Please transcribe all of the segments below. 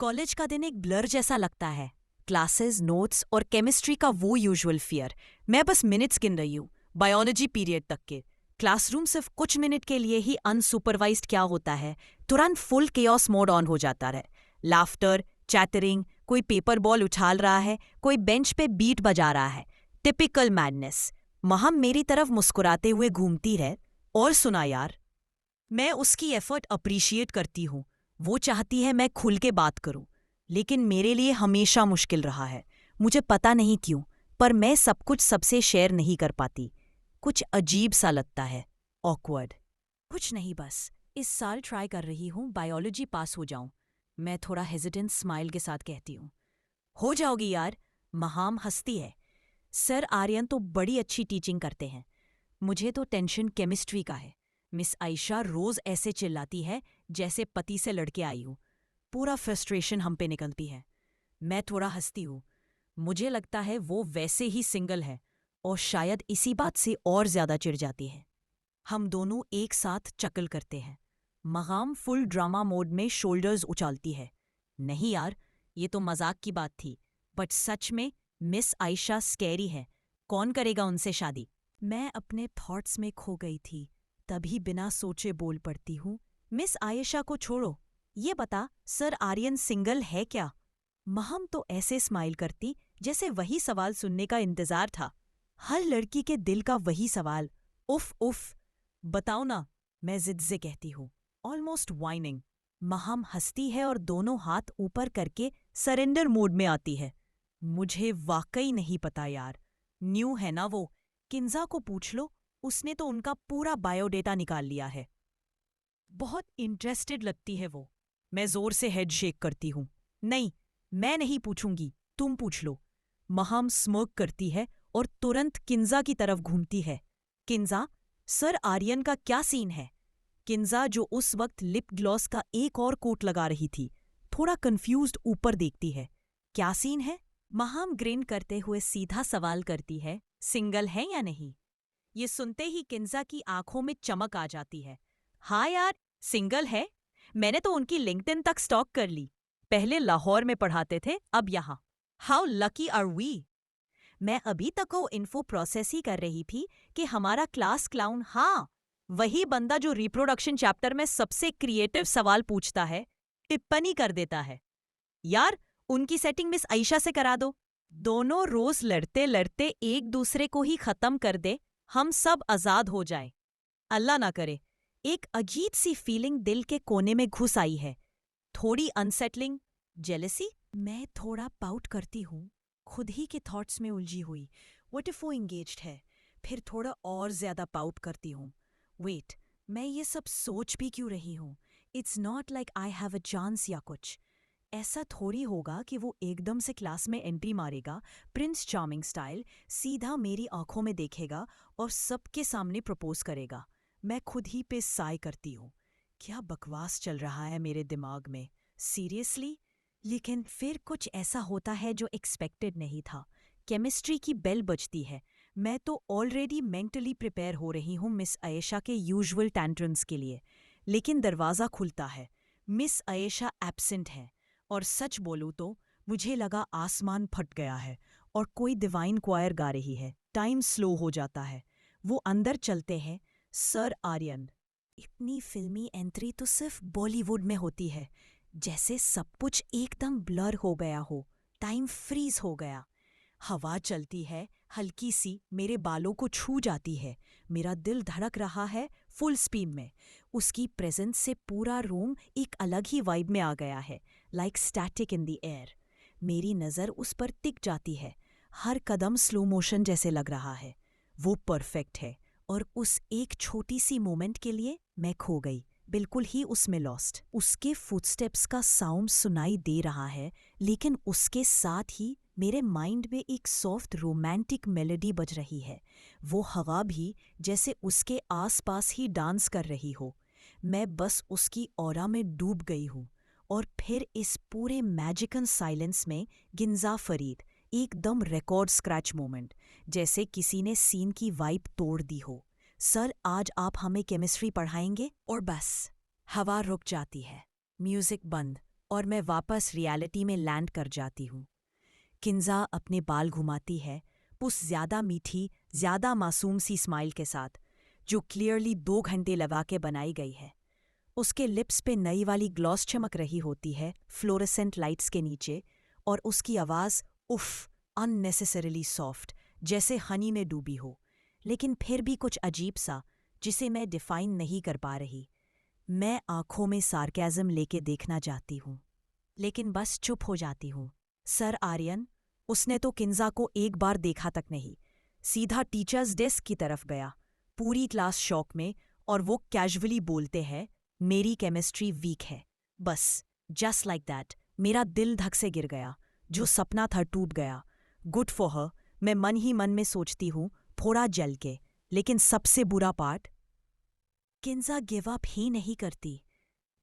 College का दिन एक ब्लर जैसा लगता है। क्लासेस, नोट्स और केमिस्ट्री का वो यूजुअल फियर। मैं बस मिनट्स गिन रही हूँ, बायोलॉजी पीरियड तक के। क्लासरूम सिर्फ कुछ मिनट के लिए ही अनसुपरवाइज्ड क्या होता है, तुरंत फुल केओस मोड ऑन हो जाता है। लाफ्टर, चैटरिंग, कोई पेपर बॉल उछाल रहा है, कोई बेंच पे बीट बजा रहा है। Typical madness. महम मेरी तरफ मुस्कुराते हुए घूमती रहे। और सुना यार, मैं उसकी एफर्ट अप्रिशिएट करती हूँ। वो चाहती है मैं खुल के बात करूं, लेकिन मेरे लिए हमेशा मुश्किल रहा है। मुझे पता नहीं क्यों, पर मैं सब कुछ सबसे शेयर नहीं कर पाती। कुछ अजीब सा लगता है, ऑकवर्ड। कुछ नहीं, बस इस साल ट्राई कर रही हूँ बायोलॉजी पास हो जाऊं। मैं थोड़ा हेजिटेंट स्माइल के साथ कहती हूँ। हो जाओगी यार, महाम हंसती है। सर आर्यन तो बड़ी अच्छी टीचिंग करते हैं। मुझे तो टेंशन केमिस्ट्री का है। मिस आयशा रोज ऐसे चिल्लाती है जैसे पति से लड़के आई हूं। पूरा फ्रस्ट्रेशन हम पे निकलती है। मैं थोड़ा हंसती हूँ। मुझे लगता है वो वैसे ही सिंगल है और शायद इसी बात से और ज्यादा चिढ़ जाती है। हम दोनों एक साथ चकल करते हैं। मगाम फुल ड्रामा मोड में शोल्डर्स उछालती है। नहीं यार, ये तो मजाक की बात थी, बट सच में मिस आयशा स्कैरी है। कौन करेगा उनसे शादी? मैं अपने थॉट्स में खो गई थी, तभी बिना सोचे बोल पड़ती हूँ। मिस आयशा को छोड़ो, ये बता, सर आर्यन सिंगल है क्या? महम तो ऐसे स्माइल करती जैसे वही सवाल सुनने का इंतजार था। हर लड़की के दिल का वही सवाल। उफ उफ, बताओ ना, मैं जिद से कहती हूँ, ऑलमोस्ट वाइनिंग। महम हंसती है और दोनों हाथ ऊपर करके सरेंडर मोड में आती है। मुझे वाकई नहीं पता यार, न्यू है ना वो। किंजा को पूछ लो, उसने तो उनका पूरा बायोडेटा निकाल लिया है। बहुत इंटरेस्टेड लगती है वो। मैं जोर से हेड शेक करती हूँ। नहीं, मैं नहीं पूछूंगी, तुम पूछ लो। महम स्मर्क करती है और तुरंत किंजा की तरफ घूमती है। किंजा, सर आर्यन का क्या सीन है? किंजा, जो उस वक्त लिप ग्लॉस का एक और कोट लगा रही थी, थोड़ा कंफ्यूज्ड ऊपर देखती है। क्या सीन है? महम ग्रिन करते हुए सीधा सवाल करती है, सिंगल है या नहीं? ये सुनते ही किंजा की आंखों में चमक आ जाती है। हाँ यार, सिंगल है। मैंने तो उनकी लिंक्डइन तक स्टॉक कर ली। पहले लाहौर में पढ़ाते थे, अब यहाँ। How lucky are we. मैं अभी तक वो इन्फो प्रोसेस ही कर रही थी कि हमारा क्लास क्लाउन, हाँ, वही बंदा जो रिप्रोडक्शन चैप्टर में सबसे क्रिएटिव सवाल पूछता है, टिप्पणी कर देता है। यार, उनकी सेटिंग मिस आयशा से करा दो। दोनों रोज लड़ते लड़ते एक दूसरे को ही खत्म कर दे, हम सब आजाद हो जाए। अल्लाह ना करे। एक अजीब सी फीलिंग दिल के कोने में घुस आई है। थोड़ी अनसेटलिंग, जेलसी। मैं थोड़ा पाउट करती हूँ, खुद ही के थॉट्स में उलझी हुई। व्हाट इफ वो एंगेज्ड है? फिर थोड़ा और ज्यादा पाउट करती हूँ। वेट, मैं ये सब सोच भी क्यों रही हूँ? It's not like I have a chance या कुछ। ऐसा थोड़ी होगा कि वो एकदम से क्लास में एंट्री मारेगा, प्रिंस चार्मिंग स्टाइल, सीधा मेरी आंखों में देखेगा और सबके सामने प्रपोज करेगा। मैं खुद ही पे साय करती हूँ। क्या बकवास चल रहा है मेरे दिमाग में, सीरियसली। लेकिन फिर कुछ ऐसा होता है जो एक्सपेक्टेड नहीं था। केमिस्ट्री की बेल बजती है। मैं तो ऑलरेडी मेंटली प्रिपेयर हो रही हूँ मिस आयशा के यूजुअल टैंट्रम्स के लिए। लेकिन दरवाज़ा खुलता है। मिस आयशा एब्सेंट है। और सच बोलूं तो मुझे लगा आसमान फट गया है और कोई डिवाइन क्वायर गा रही है। टाइम स्लो हो जाता है। वो अंदर चलते हैं। सर आर्यन। इतनी फिल्मी एंट्री तो सिर्फ बॉलीवुड में होती है। जैसे सब कुछ एकदम ब्लर हो गया हो, टाइम फ्रीज हो गया। हवा चलती है, हल्की सी मेरे बालों को छू जाती है। मेरा दिल धड़क रहा है फुल स्पीड में। उसकी प्रेजेंस से पूरा रूम एक अलग ही वाइब में आ गया है, like static in the air. मेरी नज़र उस पर टिक जाती है। हर कदम स्लो मोशन जैसे लग रहा है। वो परफेक्ट है और उस एक छोटी सी मोमेंट के लिए मैं खो गई, बिल्कुल ही उसमें लॉस्ट। उसके फुटस्टेप्स का साउंड सुनाई दे रहा है, लेकिन उसके साथ ही मेरे माइंड में एक सॉफ्ट रोमांटिक मेलोडी बज रही है। वो हवा भी जैसे उसके आसपास ही डांस कर रही हो। मैं बस उसकी ऑरा में डूब गई हूँ। और फिर इस पूरे मैजिकल साइलेंस में गिंजा फरीद, एकदम रिकॉर्ड स्क्रैच मोमेंट, जैसे किसी ने सीन की वाइब तोड़ दी हो। सर, आज आप हमें केमिस्ट्री पढ़ाएंगे? और बस हवा रुक जाती है, म्यूजिक बंद, और मैं वापस रियलिटी में लैंड कर जाती हूँ। किंजा अपने बाल घुमाती है, उस ज्यादा मीठी, ज्यादा मासूम सी स्माइल के साथ, जो क्लियरली 2 घंटे लगा के बनाई गई है। उसके लिप्स पे नई वाली ग्लॉस चमक रही होती है फ्लोरेसेंट लाइट्स के नीचे, और उसकी आवाज़ उफ, अननेसेसरीली सॉफ्ट, जैसे हनी में डूबी हो, लेकिन फिर भी कुछ अजीब सा, जिसे मैं डिफाइन नहीं कर पा रही। मैं आंखों में सार्केज़म लेके देखना चाहती हूँ, लेकिन बस चुप हो जाती हूँ। सर आर्यन, उसने तो किंजा को एक बार देखा तक नहीं, सीधा टीचर्स डेस्क की तरफ गया, पूरी क्लास शॉक में, और वो कैजुअली बोलते हैं, मेरी केमिस्ट्री वीक है। बस जस्ट लाइक दैट मेरा दिल धक से गिर गया। जो सपना था टूट गया। गुड फॉर हर, मैं मन ही मन में सोचती हूँ, थोड़ा जल के। लेकिन सबसे बुरा पार्ट, किंजा गिव अप ही नहीं करती।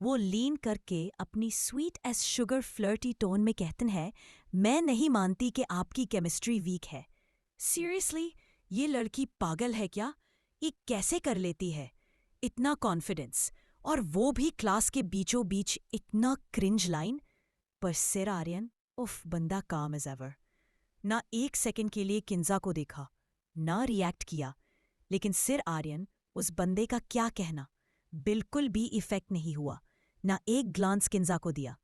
वो लीन करके अपनी sweet as sugar flirty tone में कहते हैं, मैं नहीं मानती कि आपकी केमिस्ट्री वीक है। सीरियसली, ये लड़की पागल है क्या? ये कैसे कर लेती है? इतना कॉन्फिडेंस, और वो भी क्लास के बीचों बीच इतना क्रिंज लाइन। पर सिर आर्यन, उफ, बंदा काम एज एवर। ना एक सेकंड के लिए किंजा को देखा, ना रिएक्ट किया। लेकिन सिर आर्यन, उस बंदे का क्या कहना, बिल्कुल भी इफेक्ट नहीं हुआ। ना एक ग्लांस किंजा को दिया,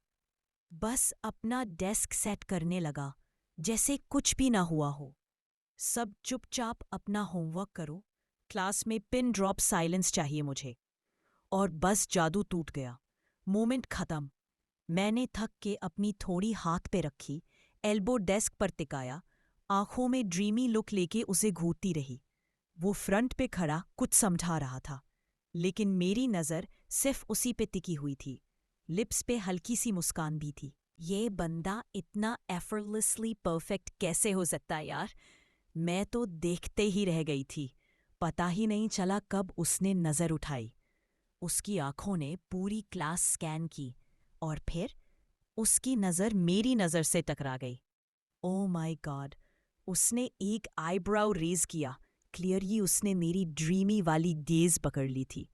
बस अपना डेस्क सेट करने लगा जैसे कुछ भी ना हुआ हो। सब चुपचाप अपना होमवर्क करो, क्लास में पिन ड्रॉप साइलेंस चाहिए मुझे। और बस जादू टूट गया। मोमेंट खत्म। मैंने थक के अपनी थोड़ी हाथ पे रखी, एल्बो डेस्क पर टिकाया, आंखों में ड्रीमी लुक लेके उसे घूरती रही। वो फ्रंट पे खड़ा कुछ समझा रहा था, लेकिन मेरी नज़र सिर्फ उसी पे टिकी हुई थी। लिप्स पे हल्की सी मुस्कान भी थी। ये बंदा इतना एफर्टलेसली परफेक्ट कैसे हो सकता है यार? मैं तो देखते ही रह गई थी। पता ही नहीं चला कब उसने नज़र उठाई। उसकी आंखों ने पूरी क्लास स्कैन की, और फिर उसकी नज़र मेरी नज़र से टकरा गई। Oh my God! उसने एक आईब्राउ रेज किया। क्लियरली उसने मेरी ड्रीमी वाली गेज पकड़ ली थी।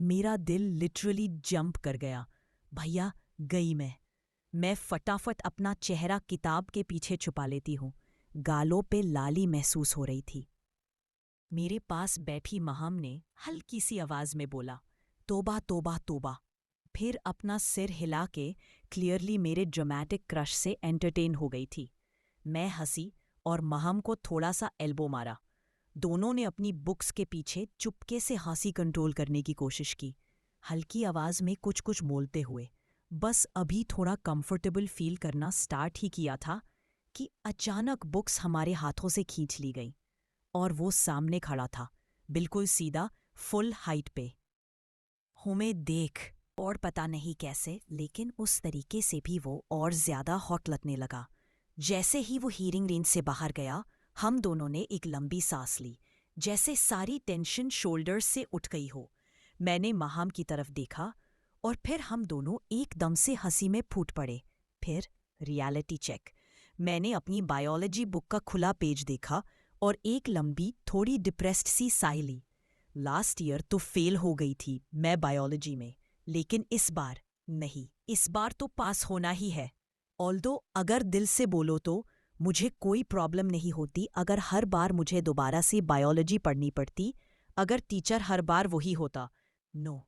मेरा दिल लिटरली जंप कर गया। भैया, गई मैं फटाफट अपना चेहरा किताब के पीछे छुपा लेती हूँ। गालों पे लाली महसूस हो रही थी। मेरे पास बैठी महम ने हल्की सी आवाज में बोला, तोबा तोबा तोबा। फिर अपना सिर हिला के क्लियरली मेरे ड्रामेटिक क्रश से एंटरटेन हो गई थी। मैं हंसी और महम को थोड़ा सा एल्बो मारा। दोनों ने अपनी बुक्स के पीछे चुपके से हंसी कंट्रोल करने की कोशिश की, हल्की आवाज में कुछ कुछ बोलते हुए। बस अभी थोड़ा कंफर्टेबल फील करना स्टार्ट ही किया था कि अचानक बुक्स हमारे हाथों से खींच ली गई, और वो सामने खड़ा था, बिल्कुल सीधा, फुल हाइट पे। हमें देख, और पता नहीं कैसे, लेकिन उस तरीके से भी वो और ज्यादा हॉट लगने लगा। जैसे ही वो हीरिंग रेंज से बाहर गया, हम दोनों ने एक लंबी सांस ली, जैसे सारी टेंशन शोल्डर से उठ गई हो। मैंने महम की तरफ देखा, और फिर हम दोनों एकदम से हंसी में फूट पड़े। फिर रियलिटी चेक। मैंने अपनी बायोलॉजी बुक का खुला पेज देखा और एक लंबी, थोड़ी डिप्रेस्ड सी साई ली। लास्ट ईयर तो फेल हो गई थी मैं बायोलॉजी में, लेकिन इस बार नहीं, इस बार तो पास होना ही है। ऑल्दो अगर दिल से बोलो तो मुझे कोई प्रॉब्लम नहीं होती अगर हर बार मुझे दोबारा से बायोलॉजी पढ़नी पड़ती, अगर टीचर हर बार वही होता। नो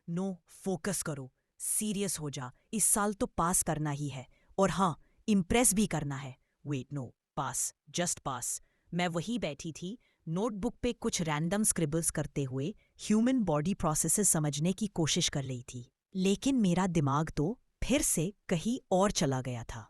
नो, फोकस करो, सीरियस हो जा। इस साल तो पास करना ही है, और हाँ, इम्प्रेस भी करना है। वेट, नो, पास, जस्ट पास। मैं वही बैठी थी, नोटबुक पे कुछ रैंडम स्क्रिबल्स करते हुए ह्यूमन बॉडी प्रोसेसेस समझने की कोशिश कर रही थी। लेकिन मेरा दिमाग तो फिर से कहीं और चला गया था।